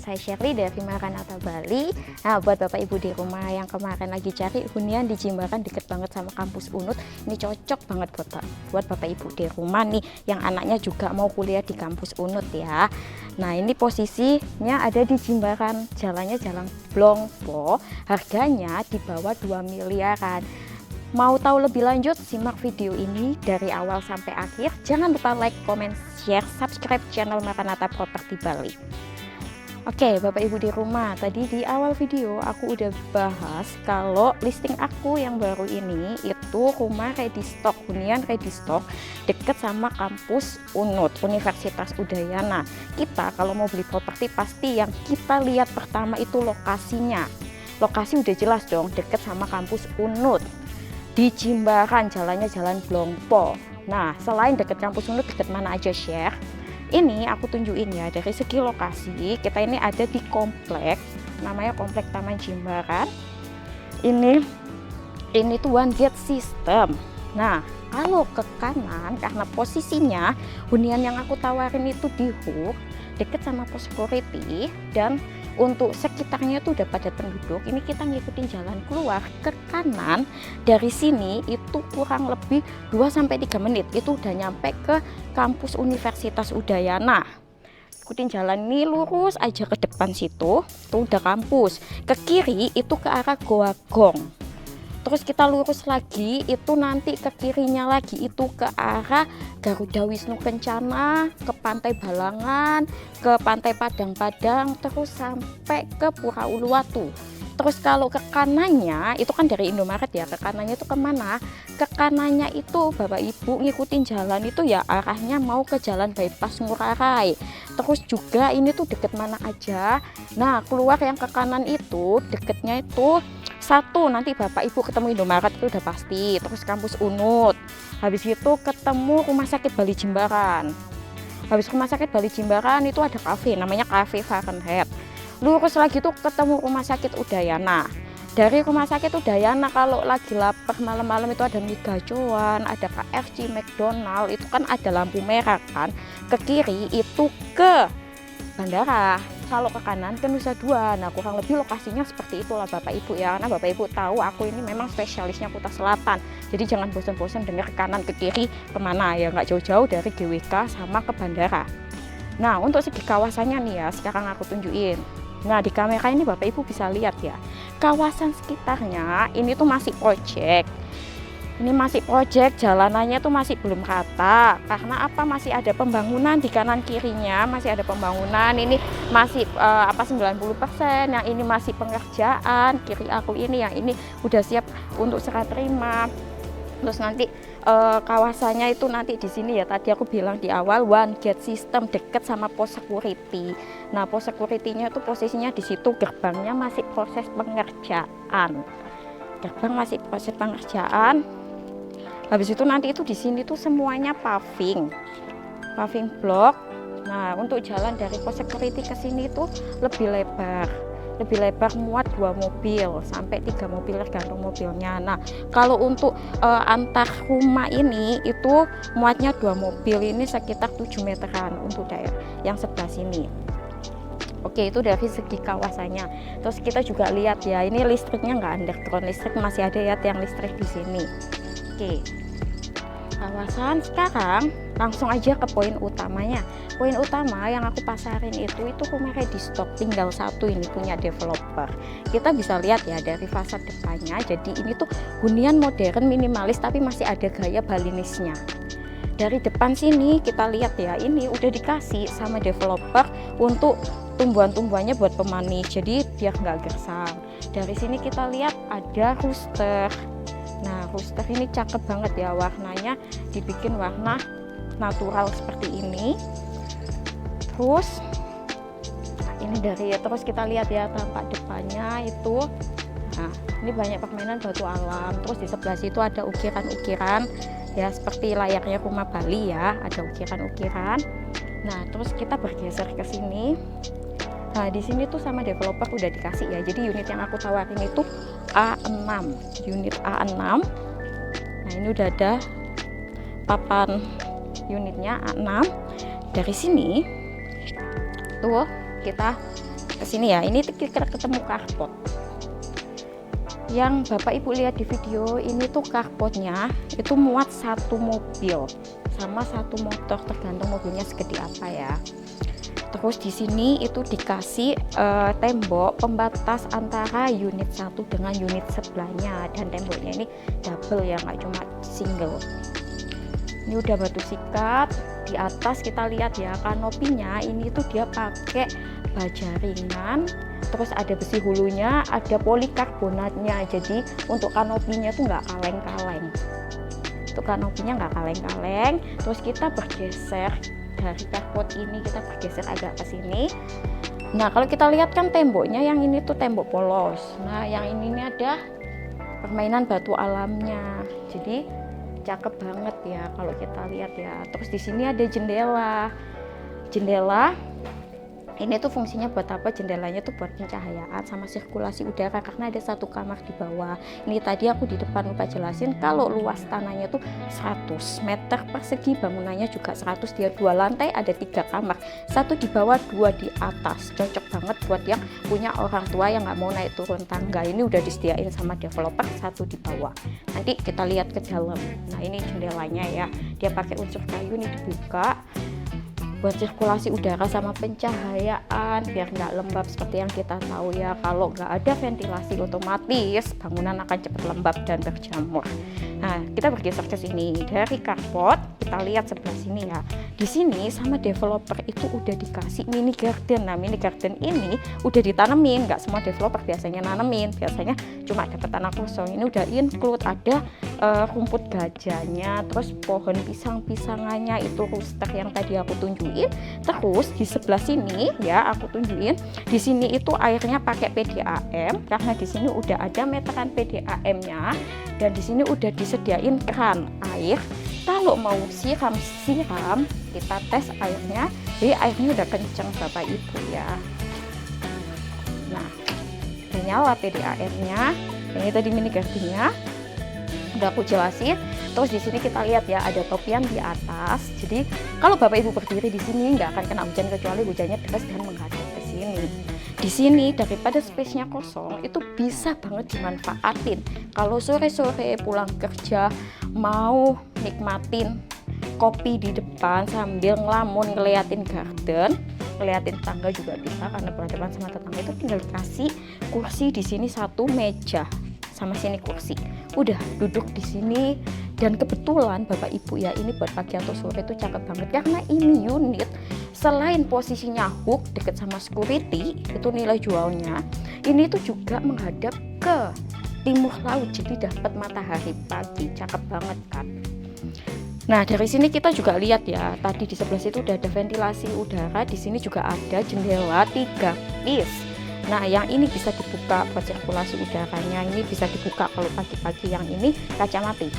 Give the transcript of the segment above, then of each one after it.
saya Shirley dari Maranatha Bali. Nah, buat Bapak Ibu di rumah yang kemarin lagi cari hunian di Jimbaran deket banget sama kampus Unut, ini cocok banget buat Bapak Ibu di rumah nih yang anaknya juga mau kuliah di kampus Unut ya. Nah, ini posisinya ada di Jimbaran, jalannya Jalan Blongpo, harganya di bawah 2 miliaran. Mau tahu lebih lanjut, simak video ini dari awal sampai akhir. Jangan lupa like, comment, share, subscribe channel Maranatha Property Bali. Oke, Bapak Ibu di rumah, tadi di awal video aku udah bahas kalau listing aku yang baru ini itu rumah ready stock, hunian ready stock deket sama kampus Unut, Universitas Udayana. Kita kalau mau beli properti pasti yang kita lihat pertama itu lokasinya. Lokasi udah jelas dong, deket sama kampus Unut. Di Jimbaran, jalannya Jalan Blongpo. Nah, selain deket kampus Unut, deket mana aja share? Ini aku tunjukin ya, dari segi lokasi, kita ini ada di komplek, namanya Komplek Taman Jimbaran. Ini tuh one gate system. Nah, kalau ke kanan, karena posisinya hunian yang aku tawarin itu di hook, deket sama pos security, dan untuk sekitarnya tuh udah padat penduduk. Ini kita ngikutin jalan keluar ke kanan, dari sini itu kurang lebih 2-3 menit itu udah nyampe ke kampus Universitas Udayana. Ikutin jalan ini lurus aja ke depan situ, tuh udah kampus. Ke kiri itu ke arah Goa Gong. Terus kita lurus lagi, itu nanti ke kirinya lagi itu ke arah Garuda Wisnu Kencana, ke Pantai Balangan, ke Pantai Padang-Padang, terus sampai ke Pura Uluwatu. Terus kalau ke kanannya, itu kan dari Indomaret ya, ke kanannya itu kemana? Ke kanannya itu Bapak Ibu ngikutin jalan itu ya arahnya mau ke Jalan Bypass Ngurah Rai. Terus juga ini tuh deket mana aja. Nah, keluar yang ke kanan itu, deketnya itu satu, nanti Bapak Ibu ketemu Indomaret itu udah pasti. Terus kampus Unut. Habis itu ketemu Rumah Sakit Bali Jimbaran. Habis Rumah Sakit Bali Jimbaran itu ada kafe, namanya Cafe Fahrenheit. Lurus lagi tuh ketemu Rumah Sakit Udayana. Dari Rumah Sakit Udayana kalau lagi lapar malam-malam itu ada mie gacoan, ada KFC, McDonald, itu kan ada lampu merah kan. Ke kiri itu ke bandara. Kalau ke kanan ke Nusa Dua. Nah, kurang lebih lokasinya seperti itulah Bapak Ibu ya. Karena Bapak Ibu tahu aku ini memang spesialisnya Kuta Selatan. Jadi jangan bosan-bosan dengar ke kanan ke kiri kemana ya, nggak jauh-jauh dari GWK sama ke bandara. Nah, untuk segi kawasannya nih ya, sekarang aku tunjukin. Nah, di kamera ini Bapak Ibu bisa lihat ya, kawasan sekitarnya ini tuh masih proyek. Ini masih proyek, jalanannya tuh masih belum rata. Karena apa? Masih ada pembangunan di kanan kirinya, masih ada pembangunan. Ini masih 90%, yang ini masih pengerjaan. Kiri aku ini yang ini udah siap untuk serah terima. Terus nanti kawasannya itu nanti di sini ya, tadi aku bilang di awal one gate system deket sama pos security. Nah, pos security-nya itu posisinya di situ, gerbangnya masih proses pengerjaan. Gerbang masih proses pengerjaan. Habis itu nanti itu di sini tuh semuanya paving block. Nah, untuk jalan dari pos security ke sini tuh lebih lebar muat 2 mobil sampai 3 mobil tergantung mobilnya. Nah, kalau untuk antar rumah ini itu muatnya 2 mobil, ini sekitar 7 meteran untuk daerah yang sebelah sini. Oke, itu dari segi kawasannya. Terus kita juga lihat ya, ini listriknya nggak underground, listrik masih ada ya tiang listrik di sini. Oke, kawasan sekarang langsung aja ke poin utamanya. Poin utama yang aku pasarin itu rumah ready stock, tinggal satu ini punya developer. Kita bisa lihat ya dari fasad depannya, jadi ini tuh hunian modern minimalis tapi masih ada gaya Balinisnya. Dari depan sini kita lihat ya, ini udah dikasih sama developer untuk tumbuhan-tumbuhannya buat pemanis, jadi biar nggak gersang. Dari sini kita lihat ada rooster. Nah, rooster ini cakep banget ya, warnanya dibikin warna natural seperti ini. Terus ini terus kita lihat ya tampak depannya itu. Nah, ini banyak permainan batu alam. Terus di sebelah situ ada ukiran-ukiran ya, seperti layaknya rumah Bali ya, ada ukiran-ukiran. Nah, terus kita bergeser ke sini. Nah, di sini tuh sama developer udah dikasih ya. Jadi unit yang aku tawarin itu A6, unit A6. Nah, ini udah ada papan unitnya A6. Dari sini tuh kita ke sini ya. Ini kita ketemu carport. Yang Bapak Ibu lihat di video ini tuh carportnya itu muat satu mobil sama satu motor, tergantung mobilnya segede apa ya. Terus di sini itu dikasih tembok pembatas antara unit satu dengan unit sebelahnya, dan temboknya ini double ya, nggak cuma single. Ini udah batu sikat. Di atas kita lihat ya, kanopinya ini tuh dia pakai baja ringan, terus ada besi hulunya, ada polikarbonatnya, jadi untuk kanopinya tuh nggak kaleng-kaleng. Untuk kanopinya nggak kaleng-kaleng. Terus kita bergeser dari carport ini, kita bergeser agak ke sini. Nah, kalau kita lihat kan temboknya yang ini tuh tembok polos. Nah, yang ini ada permainan batu alamnya. Jadi cakep banget ya kalau kita lihat ya. Terus di sini ada jendela. Jendela ini tuh fungsinya buat apa? Jendelanya tuh buat pencahayaan sama sirkulasi udara, karena ada satu kamar di bawah. Ini tadi aku di depan lupa jelasin kalau luas tanahnya tuh 100 meter persegi, bangunannya juga 100, dia 2 lantai, ada 3 kamar, 1 di bawah 2 di atas. Cocok banget buat yang punya orang tua yang nggak mau naik turun tangga. Ini udah disediain sama developer, 1 di bawah. Nanti kita lihat ke dalam. Nah, ini jendelanya ya, dia pakai unsur kayu, ini dibuka buat sirkulasi udara sama pencahayaan biar nggak lembab. Seperti yang kita tahu ya, kalau nggak ada ventilasi otomatis bangunan akan cepat lembab dan berjamur. Nah, kita bergeser ke sini dari carport, kita lihat sebelah sini ya. Di sini sama developer itu udah dikasih mini garden. Nah, mini garden ini udah ditanemin, nggak semua developer biasanya nanemin, biasanya cuma dapat tanah kosong. Ini udah include, ada rumput gajahnya, terus pohon pisang-pisangannya, itu rooster yang tadi aku tunjukin. Terus di sebelah sini ya aku tunjukin, di sini itu airnya pakai PDAM, karena di sini udah ada meteran PDAM-nya, dan di sini udah disediain keran air. Kalau mau siram kita tes airnya, jadi airnya udah kenceng Bapak Ibu ya. Nah, udah nyala PDAM-nya. Ini tadi mini gardennya udah aku jelasin. Terus di sini kita lihat ya, ada topian di atas. Jadi kalau Bapak Ibu berdiri di sini nggak akan kena hujan, kecuali hujannya deras dan menghadap ke sini. Di sini daripada space-nya kosong, itu bisa banget dimanfaatin. Kalau sore-sore pulang kerja mau nikmatin kopi di depan sambil ngelamun ngeliatin garden, ngeliatin tangga juga bisa, karena berhadapan sama tetangga, itu tinggal kasih kursi di sini, 1 meja sama sini kursi. Udah duduk di sini. Dan kebetulan Bapak Ibu ya, ini buat pagi atau sore itu cakep banget, karena ini unit selain posisinya hook deket sama security, itu nilai jualnya ini tuh juga menghadap ke timur laut, jadi dapat matahari pagi, cakep banget kan. Nah, dari sini kita juga lihat ya, tadi di sebelah situ udah ada ventilasi udara, di sini juga ada jendela 3 piece. Nah, yang ini bisa dibuka buat sirkulasi udaranya, ini bisa dibuka kalau pagi-pagi, yang ini kaca mati,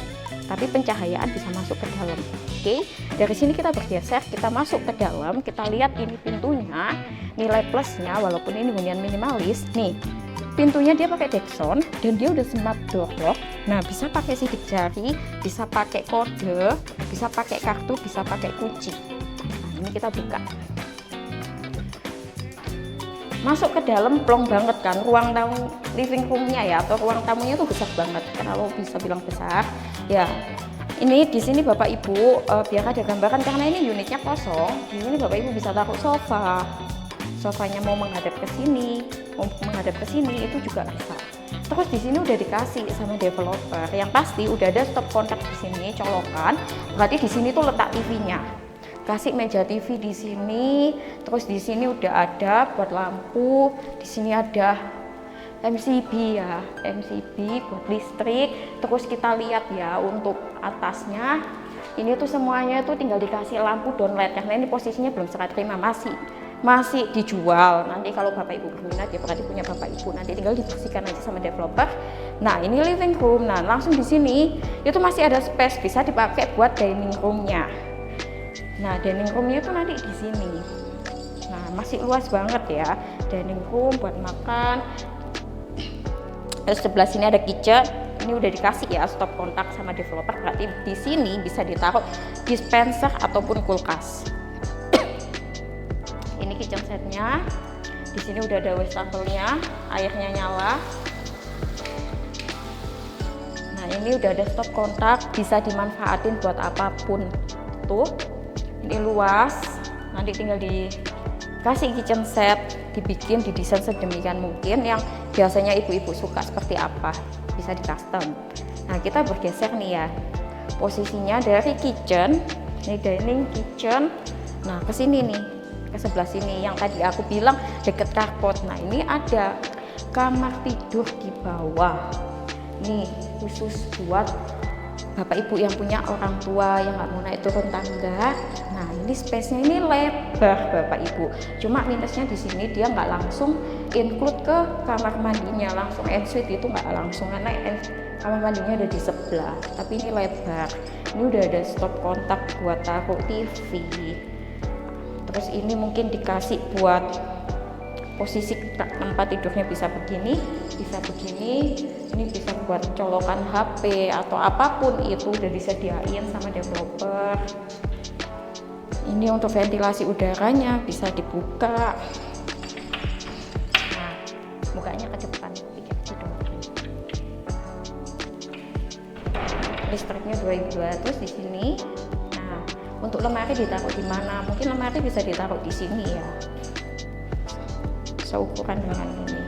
tapi pencahayaan bisa masuk ke dalam. Oke, dari sini kita bergeser, kita masuk ke dalam, kita lihat ini pintunya, nilai plusnya walaupun ini hunian minimalis nih, pintunya dia pakai Dexon dan dia udah smart door lock. Nah, bisa pakai sidik jari, bisa pakai kode, bisa pakai kartu, bisa pakai kunci. Nah, ini kita buka, masuk ke dalam, plong banget kan, ruang tamu living roomnya ya, atau ruang tamunya tuh besar banget, kalau bisa bilang besar ya. Ini di sini Bapak Ibu biar ada gambaran, karena ini unitnya kosong, di sini Bapak Ibu bisa taruh sofa, sofanya mau menghadap ke sini, mau menghadap ke sini itu juga bisa. Terus di sini udah dikasih sama developer, yang pasti udah ada stop kontak di sini, colokan, berarti di sini tuh letak TV-nya. Kasih meja TV di sini, terus di sini udah ada buat lampu, di sini ada MCB ya, MCB buat listrik. Terus kita lihat ya, untuk atasnya ini tuh semuanya tuh tinggal dikasih lampu downlight, karena ini posisinya belum serah terima, masih dijual. Nanti kalau Bapak Ibu berminat ya, berarti punya Bapak Ibu, nanti tinggal dibersihkan aja sama developer. Nah, ini living room. Nah, langsung di sini itu masih ada space, bisa dipakai buat dining roomnya. Nah, dining roomnya itu nanti di sini. Nah, masih luas banget ya, dining room buat makan. Terus sebelah sini ada kitchen. Ini udah dikasih ya stop kontak sama developer, berarti di sini bisa ditaruh dispenser ataupun kulkas. Ini kitchen setnya. Di sini udah ada wastafelnya, airnya nyala. Nah, ini udah ada stop kontak, bisa dimanfaatin buat apapun. Tuh, ini luas, nanti tinggal dikasih kitchen set, dibikin, didesain sedemikian mungkin yang biasanya ibu-ibu suka seperti apa, bisa di custom. Nah, kita bergeser nih ya, posisinya dari kitchen, ini dining kitchen, nah ke sini nih, ke sebelah sini yang tadi aku bilang deket carport. Nah, ini ada kamar tidur di bawah nih, khusus buat bapak ibu yang punya orang tua yang nggak mau naik turun tangga. Nah, ini space-nya ini lebar bapak ibu, cuma minusnya di sini dia nggak langsung include ke kamar mandinya, langsung ensuite itu nggak langsung, karena kamar mandinya ada di sebelah, tapi ini lebar. Ini udah ada stop kontak buat taruh TV. Terus ini mungkin dikasih buat posisi tempat tidurnya bisa begini, bisa begini. Ini bisa buat colokan HP atau apapun itu udah disediain sama developer. Ini untuk ventilasi udaranya bisa dibuka. Nah, bukanya ke depan, listriknya 2 terus di sini. Nah, untuk lemari ditaruh di mana? Mungkin lemari bisa ditaruh di sini ya, seukuran dengan ini.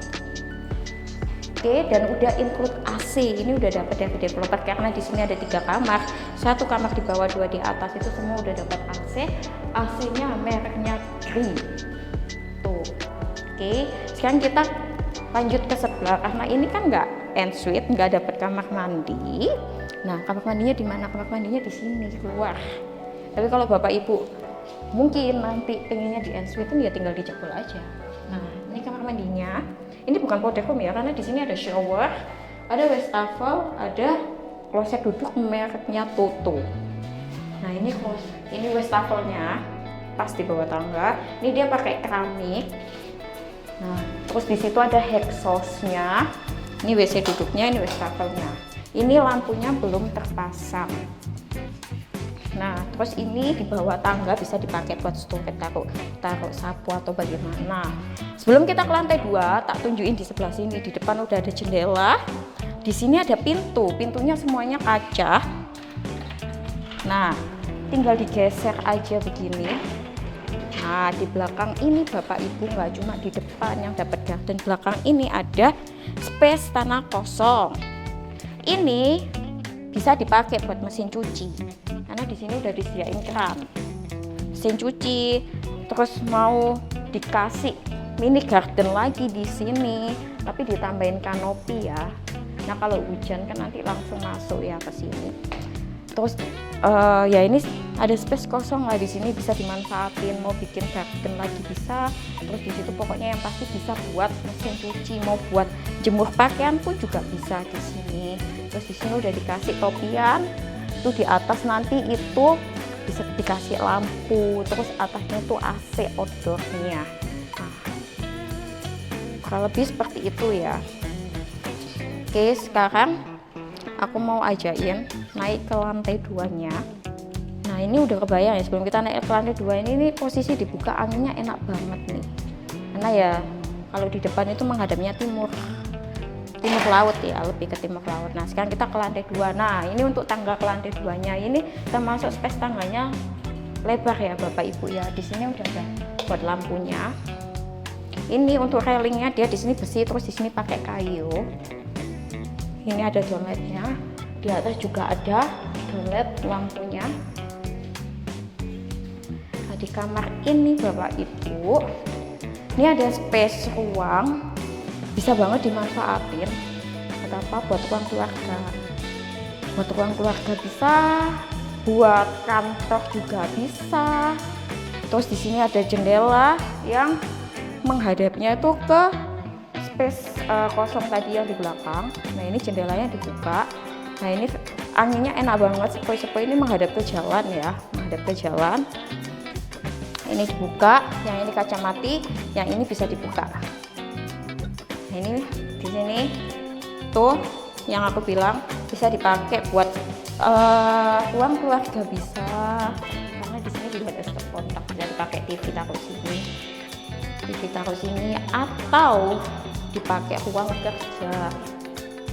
Oke, dan udah include AC. Ini udah dapat dari developer karena di sini ada 3 kamar, 1 kamar di bawah, 2 di atas, itu semua udah dapat AC. AC-nya mereknya Gree. Tuh. Oke, sekarang kita lanjut ke sebelah karena ini kan nggak ensuite, nggak dapat kamar mandi. Nah, kamar mandinya di mana? Kamar mandinya di sini keluar. Tapi kalau bapak ibu mungkin nanti pengennya di ensuite ya tinggal dijebol aja. Nah, ini kamar mandinya. Ini bukan powder room ya, karena di sini ada shower, ada wastafel, ada kloset duduk mereknya Toto. Nah, ini wastafelnya pas di bawah tangga. Ini dia pakai keramik. Nah, terus di situ ada exhaust-nya. Ini WC duduknya, ini wastafelnya. Ini lampunya belum terpasang. Nah, terus ini di bawah tangga bisa dipakai buat storage, taruh sapu atau bagaimana. Sebelum kita ke lantai 2, tak tunjukin di sebelah sini. Di depan udah ada jendela. Di sini ada pintu. Pintunya semuanya kaca. Nah, tinggal digeser aja begini. Nah, di belakang ini bapak ibu nggak cuma di depan yang dapat garden, belakang ini ada space tanah kosong. Ini bisa dipakai buat mesin cuci karena di sini udah disediain keran, mesin cuci. Terus mau dikasih mini garden lagi di sini, tapi ditambahin kanopi ya. Nah, kalau hujan kan nanti langsung masuk ya ke sini. Terus ya ini ada space kosong lah di sini, bisa dimanfaatin, mau bikin garden lagi bisa. Terus di situ pokoknya yang pasti bisa buat mesin cuci, mau buat jemur pakaian pun juga bisa di sini. Terus di sini udah dikasih topian. Itu di atas nanti itu bisa dikasih lampu, terus atasnya tuh AC outdoornya. Nah, kurang lebih seperti itu ya. Oke, sekarang aku mau ajain naik ke lantai 2-nya. Nah, ini udah kebayang ya, sebelum kita naik ke lantai 2 ini posisi dibuka, anginnya enak banget nih. Karena ya kalau di depan itu menghadapnya timur laut ya, lebih ke timur laut. Nah, sekarang kita ke lantai 2. Nah, ini untuk tangga ke lantai 2-nya. Ini termasuk space tangganya lebar ya Bapak Ibu ya. Di sini udah ada buat lampunya. Ini untuk railingnya dia di sini besi, terus di sini pakai kayu. Ini ada downlightnya. Di atas juga ada downlight lampunya. Nah, di kamar ini Bapak Ibu, ini ada space ruang, bisa banget dimanfaatin. Apa buat ruang keluarga, buat ruang keluarga bisa, buat kantor juga bisa. Terus di sini ada jendela yang menghadapnya itu ke space kosong tadi yang di belakang. Nah, ini jendelanya dibuka. Nah, ini anginnya enak banget, sepoi-sepoi, ini menghadap ke jalan ya, menghadap ke jalan. Ini dibuka, yang ini kaca mati, yang ini bisa dibuka. Nah, ini di sini tuh yang aku bilang bisa dipakai buat ruang keluarga bisa, karena di sini juga ada stop kontak, bisa dipakai TV taruh sini. Pasti ditaruh sini atau dipakai ruang kerja.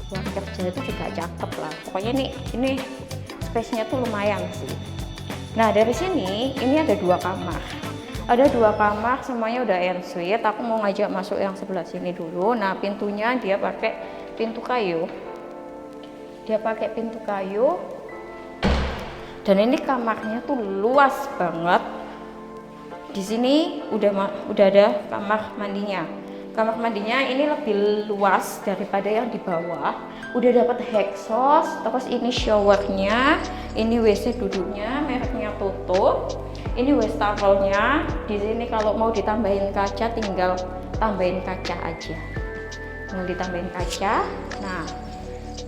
Ruang kerja itu juga cakep lah. Pokoknya ini space-nya tuh lumayan sih. Nah, dari sini ini ada 2 kamar. Ada 2 kamar, semuanya udah ensuite. Aku mau ngajak masuk yang sebelah sini dulu. Nah, pintunya dia pakai pintu kayu. Dan ini kamarnya tuh luas banget. Di sini udah ada kamar mandinya. Kamar mandinya ini lebih luas daripada yang di bawah. Udah dapat exhaust, terus ini showernya, ini WC duduknya, mereknya Toto. Ini wastafelnya. Di sini kalau mau ditambahin kaca tinggal tambahin kaca aja. Tinggal ditambahin kaca. Nah,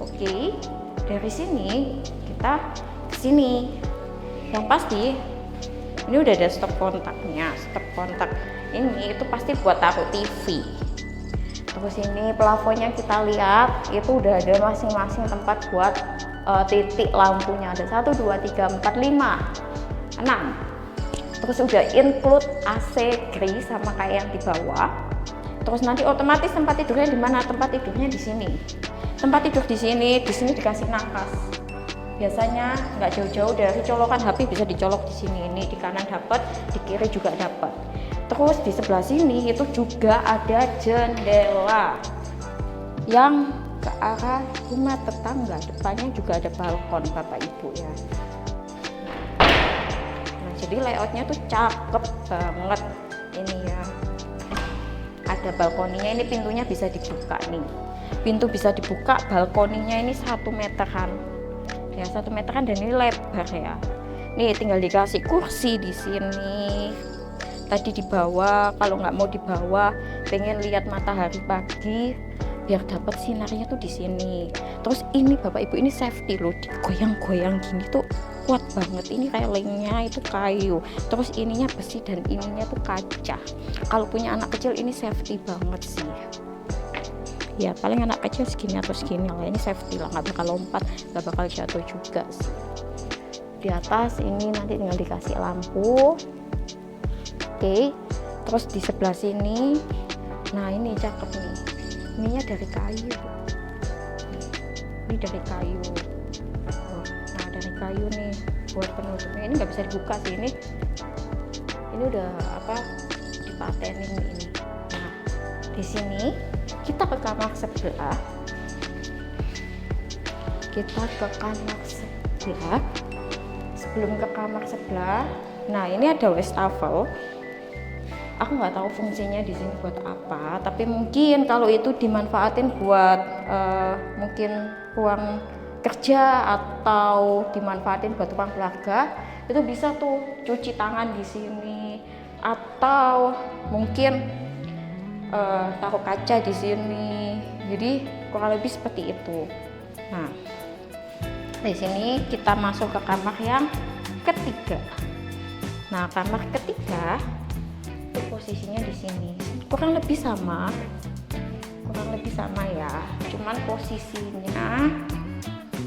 oke. Dari sini kita ke sini. Yang pasti ini udah ada stop kontaknya. Stop kontak ini itu pasti buat taruh TV. Terus ini plafonnya kita lihat itu udah ada masing-masing tempat buat titik lampunya. Ada 1, 2, 3, 4, 5, 6. Terus udah include AC gray sama kayak yang di bawah. Terus nanti otomatis tempat tidurnya di mana? Tempat tidurnya di sini. Tempat tidur di sini dikasih nangkas. Biasanya nggak jauh-jauh dari colokan HP, bisa dicolok di sini. Ini di kanan dapat, di kiri juga dapat. Terus di sebelah sini itu juga ada jendela yang ke arah rumah tetangga. Depannya juga ada balkon Bapak Ibu ya. Jadi layoutnya tuh cakep banget ini ya. Ada balkoninya, ini pintunya bisa dibuka nih. Pintu bisa dibuka, balkoninya ini 1 meteran. Ya 1 meteran dan ini lebar ya. Nih tinggal dikasih kursi di sini. Tadi di bawah, kalau nggak mau di bawah, pengen lihat matahari pagi, biar dapat sinarnya tuh di sini. Terus ini Bapak Ibu ini safety loh, goyang-goyang gini tuh kuat banget. Ini railingnya itu kayu, terus ininya besi dan ininya tuh kaca. Kalau punya anak kecil ini safety banget sih. Ya paling anak kecil segini atau segini lah, ini safety lah, nggak bakal lompat, nggak bakal jatuh juga sih. Di atas ini nanti tinggal dikasih lampu. Oke, terus di sebelah sini, nah ini cakep nih. Ininya dari kayu. Ini dari kayu. Nah dari kayu nih buat penutupnya. Ini nggak bisa dibuka sih, ini udah dipatenin ini. Nah di sini kita ke kamar sebelah. Sebelum ke kamar sebelah, nah ini ada wastafel. Aku nggak tahu fungsinya di sini buat apa, tapi mungkin kalau itu dimanfaatin buat mungkin ruang kerja atau dimanfaatin buat ruang keluarga, itu bisa tuh cuci tangan di sini atau mungkin taruh kaca di sini. Jadi kurang lebih seperti itu. Nah, di sini kita masuk ke kamar yang ketiga. Nah, kamar ketiga itu posisinya di sini. Kurang lebih sama ya. Cuman posisinya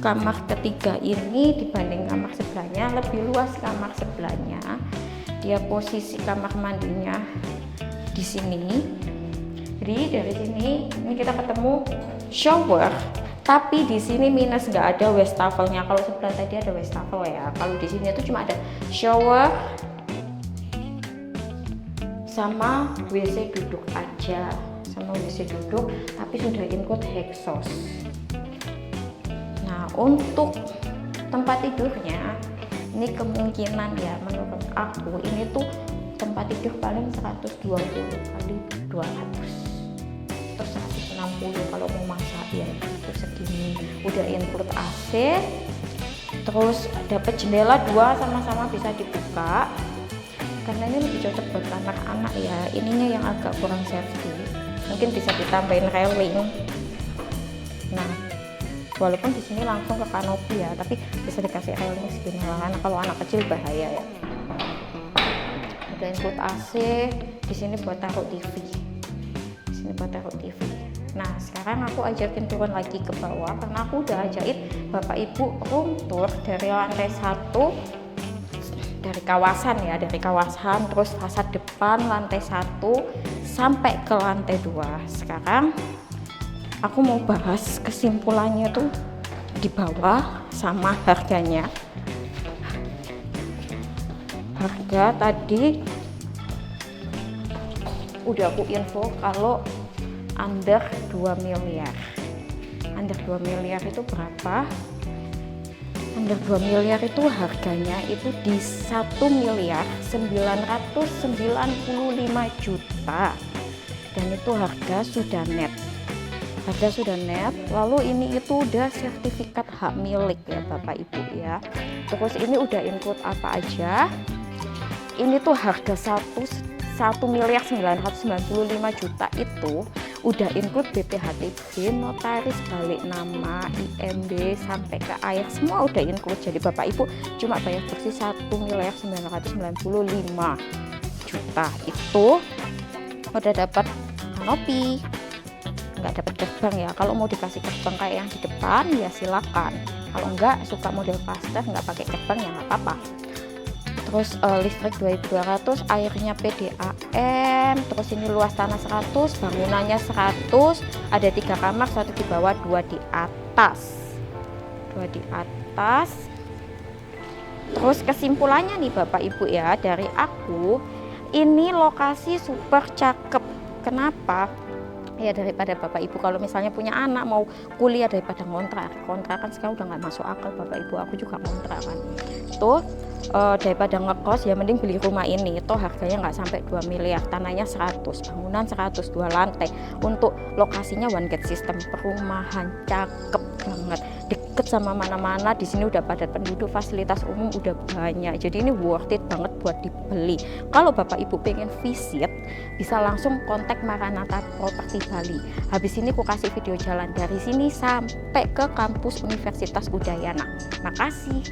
kamar ketiga ini dibanding kamar sebelahnya lebih luas. Kamar sebelahnya dia posisi kamar mandinya di sini. Jadi dari sini ini kita ketemu shower, tapi di sini minus, nggak ada wastafelnya. Kalau sebelah tadi ada wastafel ya. Kalau di sini itu cuma ada shower sama WC duduk aja, tapi sudah include exhaust. Nah untuk tempat tidurnya ini kemungkinan ya menurut aku ini tuh tempat tidur paling 120 kali 200 atau 160 kalau mau masak ya, itu segini. Udah include AC, terus dapat jendela 2 sama-sama bisa dibuka. Karena ini lebih cocok buat anak-anak ya. Ininya yang agak kurang safety, mungkin bisa ditambahin railing. Nah, walaupun di sini langsung ke kanopi ya, tapi bisa dikasih railing segini lah. Kalau anak kecil bahaya ya. Udah include AC, di sini buat taruh TV. Nah, sekarang aku ajakin turun lagi ke bawah karena aku udah ajakin Bapak Ibu room tour dari lantai 1 dari kawasan ya, dari kawasan, terus fasad depan lantai 1 sampai ke lantai 2. Sekarang aku mau bahas kesimpulannya tuh di bawah sama harganya. Harga tadi udah aku info kalau under 2 miliar. Under 2 miliar itu berapa? Under 2 miliar itu harganya itu di 1.995 juta, dan itu harga sudah net. Harga sudah net. Lalu ini itu udah sertifikat hak milik ya Bapak Ibu ya. Terus ini udah include apa aja? Ini tuh harga 1.995 juta itu udah include BPHTB, notaris, balik nama, IMB sampai ke air, semua udah include. Jadi Bapak Ibu cuma bayar bersih 1.995 juta. Itu udah dapat kanopi, nggak dapat gerbang ya. Kalau mau dikasih gerbang kayak yang di depan ya silakan. Kalau enggak suka model pastel nggak pakai gerbang ya nggak apa-apa. Terus listrik 2.200, airnya PDAM, terus ini luas tanah 100, bangunannya 100, ada 3 kamar, 1 di bawah, 2 di atas. 2 di atas. Terus kesimpulannya nih Bapak Ibu ya, dari aku, ini lokasi super cakep. Kenapa? Ya daripada Bapak Ibu kalau misalnya punya anak mau kuliah, daripada kontrakan sekarang udah nggak masuk akal Bapak Ibu, aku juga kontrakan tuh. Daripada ngekos ya mending beli rumah ini. Itu harganya nggak sampai 2 miliar, tanahnya 100, bangunan 100, 2 lantai. Untuk lokasinya one gate system, perumahan cakep banget, deket sama mana-mana. Di sini udah padat penduduk, fasilitas umum udah banyak, jadi ini worth it banget buat dibeli. Kalau Bapak Ibu pengen visit bisa langsung kontak Maranatha Property Bali. Habis ini aku kasih video jalan dari sini sampai ke kampus Universitas Udayana. Makasih.